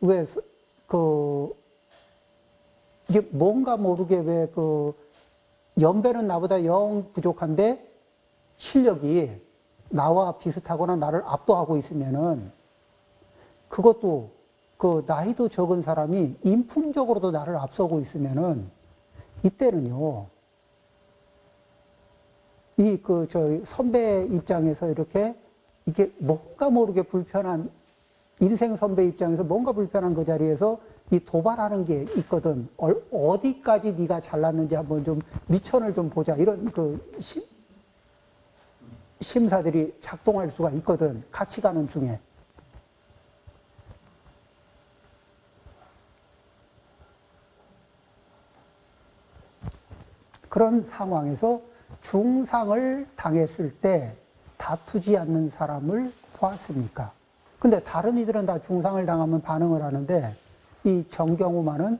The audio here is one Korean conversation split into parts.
왜, 그, 이게 뭔가 모르게 왜 연배는 나보다 영 부족한데 실력이 나와 비슷하거나 나를 압도하고 있으면은 그것도 나이도 적은 사람이 인품적으로도 나를 앞서고 있으면은 이때는요, 저희 선배 입장에서 이게 뭔가 모르게 불편한, 인생 선배 입장에서 뭔가 불편한 그 자리에서 이 도발하는 게 있거든. 어디까지 네가 잘났는지 한번 좀 미천을 좀 보자. 이런 심사들이 작동할 수가 있거든. 같이 가는 중에. 그런 상황에서 중상을 당했을 때 다투지 않는 사람을 보았습니까? 근데 다른 이들은 다 중상을 당하면 반응을 하는데 이 정경우만은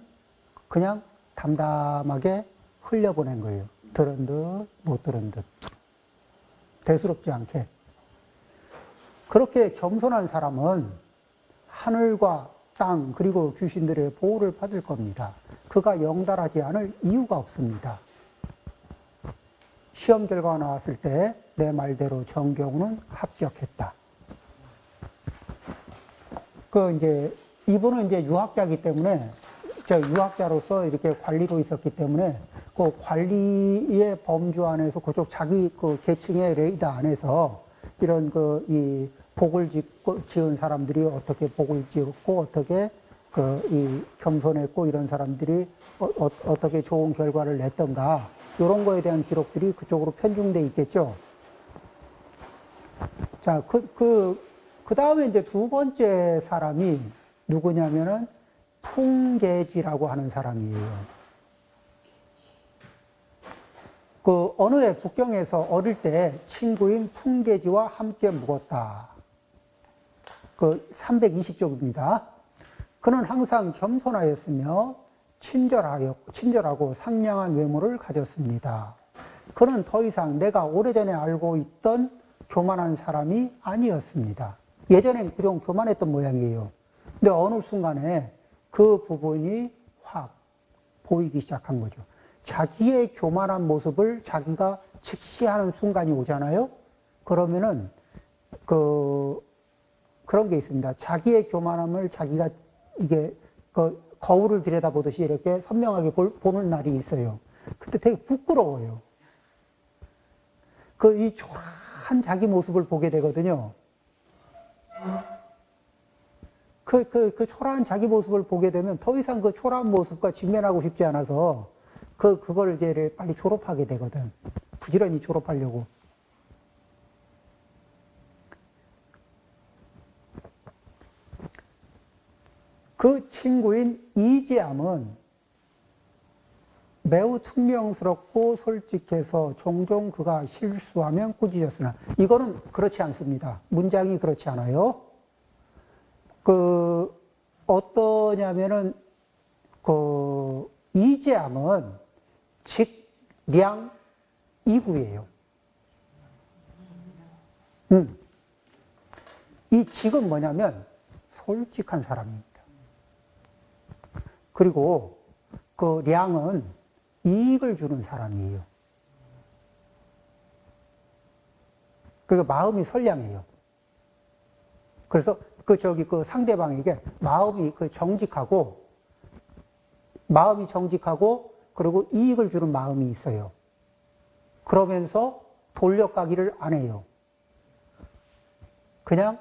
그냥 담담하게 흘려보낸 거예요. 들은 듯, 못 들은 듯. 대수롭지 않게. 그렇게 겸손한 사람은 하늘과 땅 그리고 귀신들의 보호를 받을 겁니다. 그가 영달하지 않을 이유가 없습니다. 시험 결과가 나왔을 때 내 말대로 정경우는 합격했다. 이분은 이제 유학자이기 때문에, 유학자로서 이렇게 관리로 있었기 때문에, 그 관리의 범주 안에서 그쪽 자기 계층의 레이더 안에서 이런 이 복을 지은 사람들이 어떻게 복을 지었고, 어떻게 이 겸손했고, 이런 사람들이 어떻게 좋은 결과를 냈던가, 이런 거에 대한 기록들이 그쪽으로 편중돼 있겠죠. 자, 그 다음에 이제 두 번째 사람이 누구냐면은 풍계지라고 하는 사람이에요. 어느 해 북경에서 어릴 때 친구인 풍계지와 함께 묵었다. 320쪽입니다. 그는 항상 겸손하였으며 친절하고 상냥한 외모를 가졌습니다. 그는 더 이상 내가 오래전에 알고 있던 교만한 사람이 아니었습니다. 예전엔 좀 교만했던 모양이에요. 근데 어느 순간에 그 부분이 확 보이기 시작한 거죠. 자기의 교만한 모습을 자기가 직시하는 순간이 오잖아요. 그러면은 그런 게 있습니다. 자기의 교만함을 자기가 이게 거울을 들여다보듯이 이렇게 선명하게 보는 날이 있어요. 그때 되게 부끄러워요. 이 초라한 자기 모습을 보게 되거든요. 그 초라한 자기 모습을 보게 되면 더 이상 그 초라한 모습과 직면하고 싶지 않아서 그걸 이제 빨리 졸업하게 되거든. 부지런히 졸업하려고. 그 친구인 이재암은 매우 퉁명스럽고 솔직해서 종종 그가 실수하면 꾸짖었으나 이거는 그렇지 않습니다. 문장이 그렇지 않아요. 어떠냐면은 이재암은 직량 이구예요. 이 직은 뭐냐면 솔직한 사람입니다. 그리고 량은 이익을 주는 사람이에요. 그러니까 마음이 선량해요. 그래서 상대방에게 마음이 정직하고 그리고 이익을 주는 마음이 있어요. 그러면서 돌려가기를 안 해요. 그냥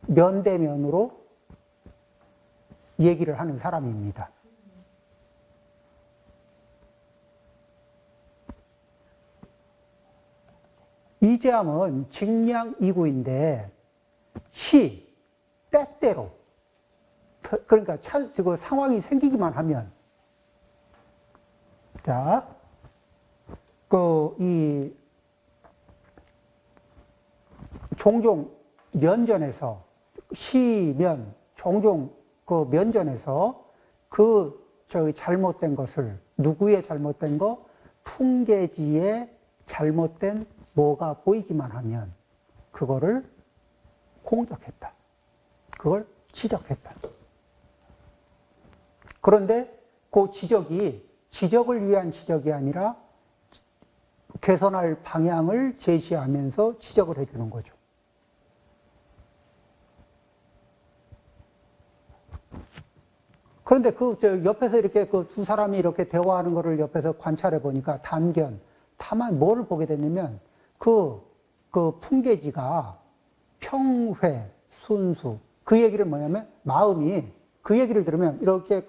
면대면으로 얘기를 하는 사람입니다. 이재암은 직량이구인데 때때로 그러니까 상황이 생기기만 하면 종종 면전에서 종종 면전에서 잘못된 것을 누구의 잘못된 거 풍계지의 잘못된 뭐가 보이기만 하면 그거를 공격했다. 그걸 지적했다. 그런데 그 지적을 위한 지적이 아니라 개선할 방향을 제시하면서 지적을 해주는 거죠. 그런데 옆에서 이렇게 그 두 사람이 이렇게 대화하는 거를 옆에서 관찰해 보니까 다만 뭐를 보게 됐냐면 그 풍계지가 평회, 순수, 그 얘기를 뭐냐면 마음이 그 얘기를 들으면 이렇게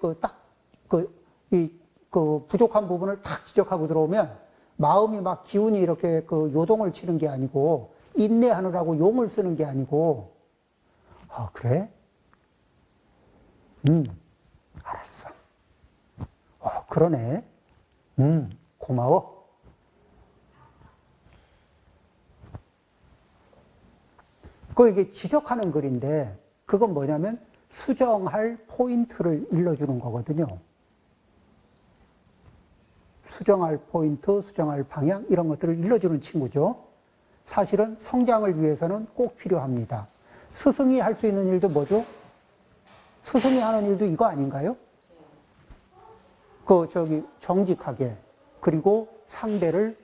부족한 부분을 탁 지적하고 들어오면 마음이 막 기운이 이렇게 요동을 치는 게 아니고 인내하느라고 용을 쓰는 게 아니고 아, 그래? 알았어. 그러네. 고마워. 이게 지적하는 글인데, 그건 뭐냐면, 수정할 포인트를 일러주는 거거든요. 수정할 포인트, 수정할 방향, 이런 것들을 일러주는 친구죠. 사실은 성장을 위해서는 꼭 필요합니다. 스승이 할 수 있는 일도 뭐죠? 스승이 하는 일도 이거 아닌가요? 정직하게, 그리고 상대를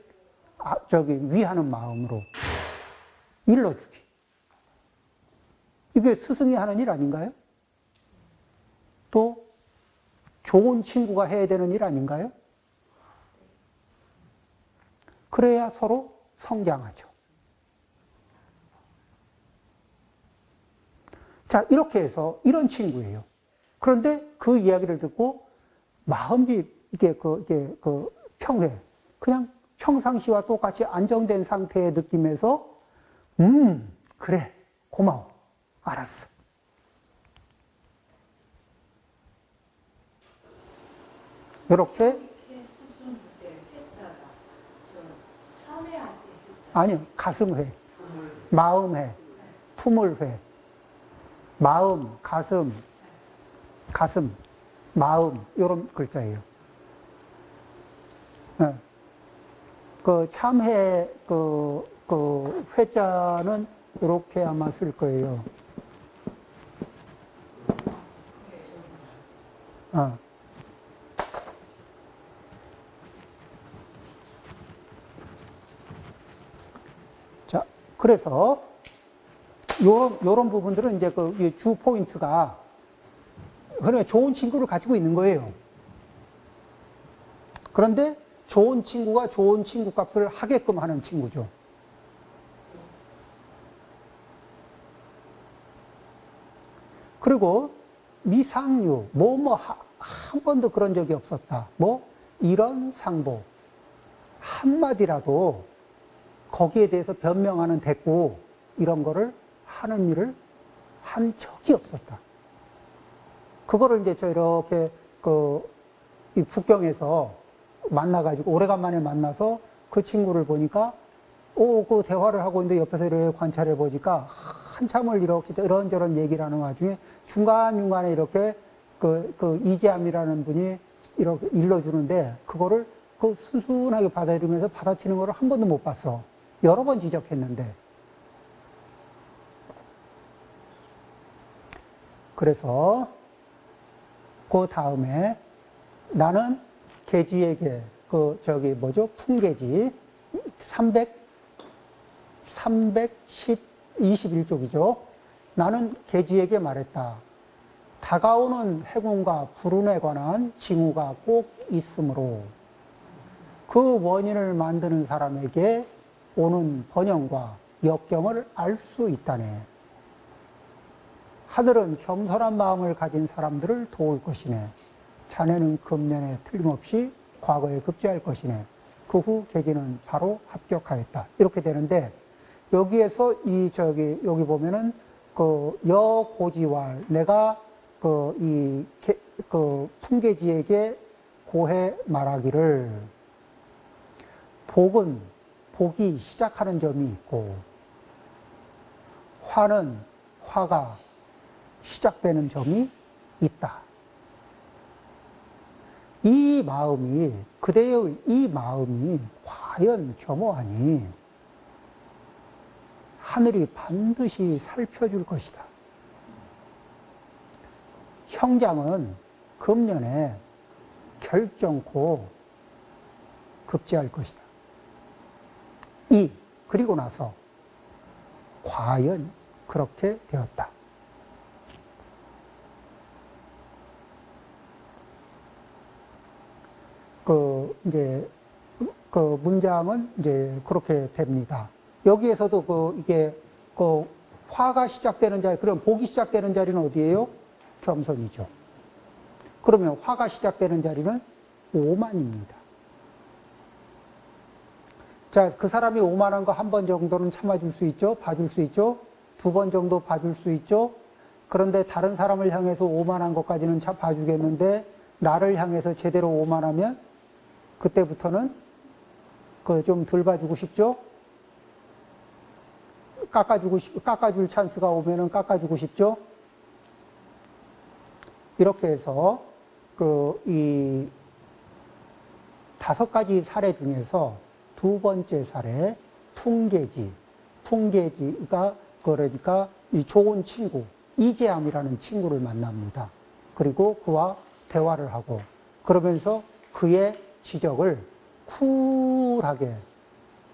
위하는 마음으로 일러주기. 이게 스승이 하는 일 아닌가요? 또, 좋은 친구가 해야 되는 일 아닌가요? 그래야 서로 성장하죠. 자, 이렇게 해서 이런 친구예요. 그런데 그 이야기를 듣고 마음이 평회, 그냥 평상시와 똑같이 안정된 상태의 느낌에서 그래, 고마워, 알았어. 이렇게 아니요, 가슴회, 마음회, 품을회, 마음, 가슴, 마음, 이런 글자예요. 네. 참회, 회자는 이렇게 아마 쓸 거예요. 자, 그래서, 요런 부분들은 이제 주 포인트가, 그러니까 좋은 친구를 가지고 있는 거예요. 그런데 좋은 친구가 좋은 친구 값을 하게끔 하는 친구죠. 그리고 미상류, 한 번도 그런 적이 없었다. 이런 상보. 한마디라도 거기에 대해서 변명하는 대꾸, 이런 거를 하는 일을 한 적이 없었다. 그거를 이제 이렇게 이 북경에서 만나가지고 오래간만에 만나서 그 친구를 보니까 그 대화를 하고 있는데 옆에서 이렇게 관찰해 보니까 한참을 이렇게 이런저런 얘기를 하는 와중에 중간중간에 이렇게 이재함이라는 분이 이렇게 일러주는데 그거를 순순하게 받아들이면서 받아치는 거를 한 번도 못 봤어. 여러 번 지적했는데. 그래서 그 다음에 나는 계지에게 풍계지 21쪽이죠. 나는 계지에게 말했다. 다가오는 해군과 불운에 관한 징후가 꼭 있으므로 그 원인을 만드는 사람에게 오는 번영과 역경을 알 수 있다네. 하늘은 겸손한 마음을 가진 사람들을 도울 것이네. 자네는 금년에 틀림없이 과거에 급제할 것이네. 그 후 계지는 바로 합격하였다. 이렇게 되는데 여기에서 여기 보면은 여고지왈 내가 풍계지에게 고해 말하기를 복이 시작하는 점이 있고 화가 시작되는 점이 있다. 그대의 이 마음이 과연 겸허하니 하늘이 반드시 살펴줄 것이다. 형장은 금년에 결정코 급제할 것이다. 그리고 나서 과연 그렇게 되었다. 이제 문장은 이제 그렇게 됩니다. 여기에서도 이게 화가 시작되는 자리, 그럼 복이 시작되는 자리는 어디예요? 겸손이죠. 그러면 화가 시작되는 자리는 오만입니다. 자, 그 사람이 오만한 거 한 번 정도는 참아줄 수 있죠? 봐줄 수 있죠? 2번 정도 봐줄 수 있죠? 그런데 다른 사람을 향해서 오만한 것까지는 봐주겠는데, 나를 향해서 제대로 오만하면, 그때부터는 좀 덜 봐주고 싶죠? 깎아줄 찬스가 오면은 깎아주고 싶죠? 이렇게 해서, 이 5가지 사례 중에서 2번째 사례, 풍계지가 그러니까 이 좋은 친구, 이재함이라는 친구를 만납니다. 그리고 그와 대화를 하고, 그러면서 그의 지적을 쿨하게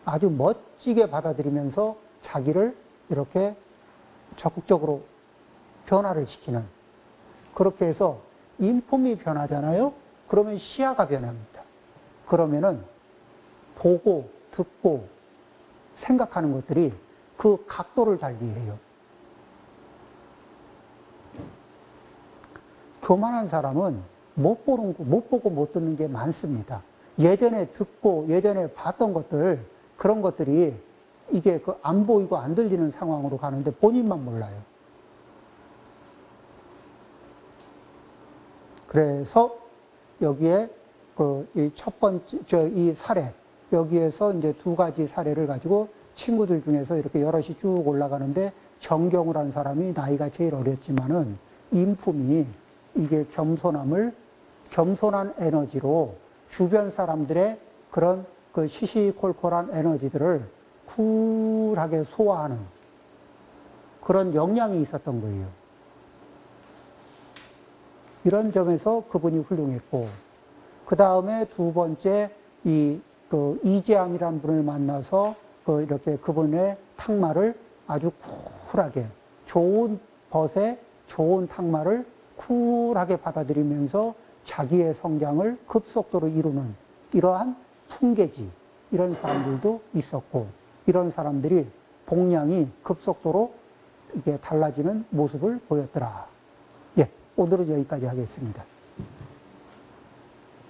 아주 멋지게 받아들이면서 자기를 이렇게 적극적으로 변화를 시키는, 그렇게 해서 인품이 변하잖아요. 그러면 시야가 변합니다. 그러면은 보고 듣고 생각하는 것들이 그 각도를 달리해요. 교만한 사람은 못 보고 못 듣는 게 많습니다. 예전에 듣고 예전에 봤던 것들, 그런 것들이 이게 안 보이고 안 들리는 상황으로 가는데 본인만 몰라요. 그래서 여기에 이 첫 번째 이 사례, 여기에서 이제 2가지 사례를 가지고 친구들 중에서 이렇게 여럿이 쭉 올라가는데, 정경우라는 사람이 나이가 제일 어렸지만은 인품이 이게 겸손한 에너지로 주변 사람들의 그런 시시콜콜한 에너지들을 쿨하게 소화하는 그런 역량이 있었던 거예요. 이런 점에서 그분이 훌륭했고, 그 다음에 2번째 이재함이라는 분을 만나서 이렇게 그분의 탁말을 아주 쿨하게, 좋은 벗에 좋은 탁말을 쿨하게 받아들이면서 자기의 성장을 급속도로 이루는 이러한 풍계지, 이런 사람들도 있었고, 이런 사람들이 복량이 급속도로 이게 달라지는 모습을 보였더라. 예, 오늘은 여기까지 하겠습니다.